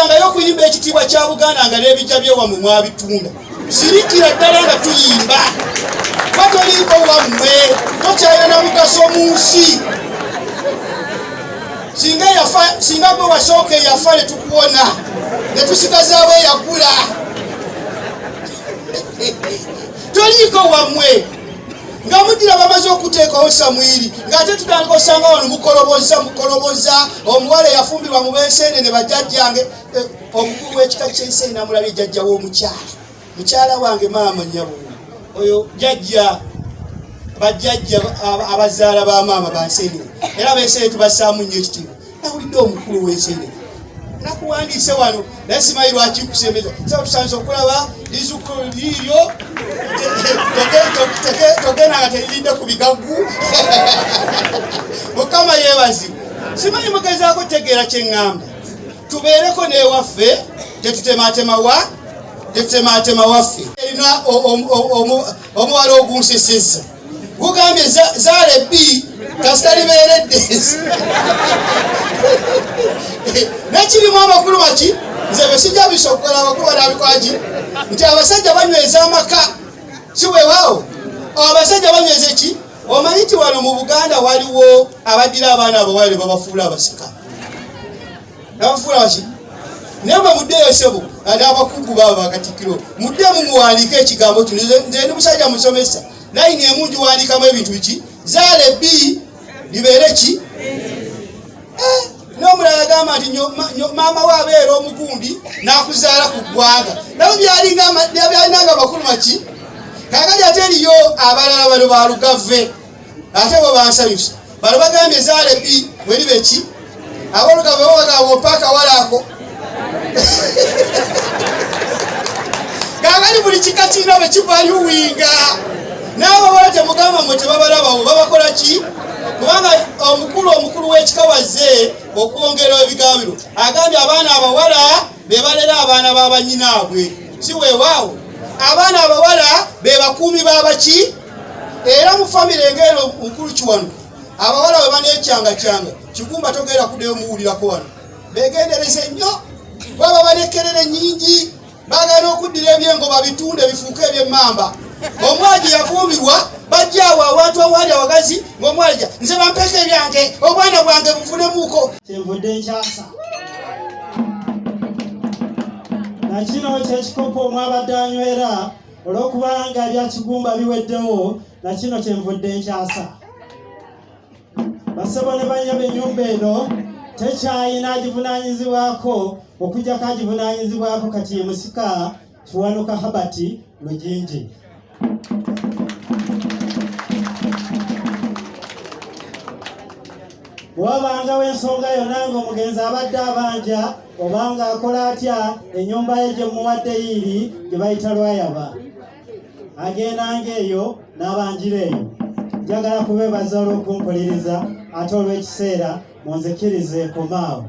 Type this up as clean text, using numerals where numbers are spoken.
muddangayo okuyimba ekitiibwa kya Buganda nga n'ebijja by'ewammwe mwabitunda. Sirikira ddala nga tuyimba. Batoliiko wammwe, tokyayina na mugaso mu nsi. Singa gwe wasooka eyafa ne tukuwona, ne tusigazaawo eyagula. Toliiko wammwe. Nga muddira bamaze okuteekawo Samwiri, ng'ate tutandika osanga wano mukoloboza, omuwala eyafumbirwa mu b'enseenene bajjajjange, omukulu w'ekika ky'enseenene namulabye jjajja w'omukyala. Mukyala wange maama nnyabo. Oyo jjajja bajjajja abazaala ba maama banseenene. Era b'enseenene tubassaamu nnyo ekitiibwa. Nawulidde omukulu w'enseenene. Nakuwandiise wano, naye simanyi lwaki nkusembeza. Saba tusanze okulaba lizzukulu liiryo, togenda nga teririnde ku bigaggu. Mukama yeebazibwe. Simanyi mugezaako tegeera kye ŋŋamba. Tubeereko n'ewaffe, tetutemaatema waffe. Erina omuwala ogunsesezza. Gugambye zaala ebbi kasita libeeredde. Nekirimu amakulu maki? Nze bwe sijja bisokola abakulu banabikwaki nti abasajja banyweza amaka. Si weewaawo? Abasajja banyweza ki? Omanyi nti wano mu Buganda waliwo abaddira abaana abawala ne babafuula abasika. Nabafuula baki? Naye bwe muddeeyo ssebo n'abakungu baabo bakatikkiro. Muddemu muwandiike ekigambo kino. Nze ndi musajja musomesa. Layini emu ngiwandiikamu ebintu biki? Zaala ebbi libeere ki? N'omulala yagamba nti maama we abeera omugundi n'akuzaala ku ggwanga. Nabo byalinanga makulu maki? Kaakati ate eriyo abalala bano balugave. Ate bo bansanyusa. Bano bagambye zaala ebbi bwe libe ki? Abolugave bo bagamba ompa akawala ako. Kaakati buli kika kirina bwe kiva liwinga. N'abawala temugamba mwe tebabalabawo babakola ki? Kubanga omukulu w'ekika wazze okwongera ebigambiro. Agambye abaana abawala be balera abaana b'abanyinaabwe. Si weewaawo? Abaana abawala be bakuumi b'abaki? Era mu famire ng'ero omukulu kiwano. Abawala bwe baneekyanga Kigumba togenda kuddayo muwulirako wano. Beegendereze nnyo. Baba banekerere nnyingi. Baagala okuddira ebyengo babitunde bifuuke eby'emmamba. Omwaji yafumbirwa bajja awo awantu awali abakazi ng'omwaja nze bampeeko ebyange obwana bwange bufunemuuko. Kyenvudde nkyasa. Nakino kyekikopo omwabadde anywera olw'okubanga ebya Kigumba biweddewo, nakino kyenvudde nkyasa. Basebo ne bannyaba ennyumba eno tekyayina agivunaanyizibwako okujjako agivunaanyizibwako kati ye musika Kiwanuka Habati Lujinji. Bwabangawo ensonga yonna ng'omugenzi abadde abanja obanga akola atya ennyumba ye gye muwadde yiiri gye bayita Lwayaba. Agendanga eyo n'abanjira eyo. Njagala kubeebaza olw'okumpuliriza ate olw'ekiseera munzikirize komaawo.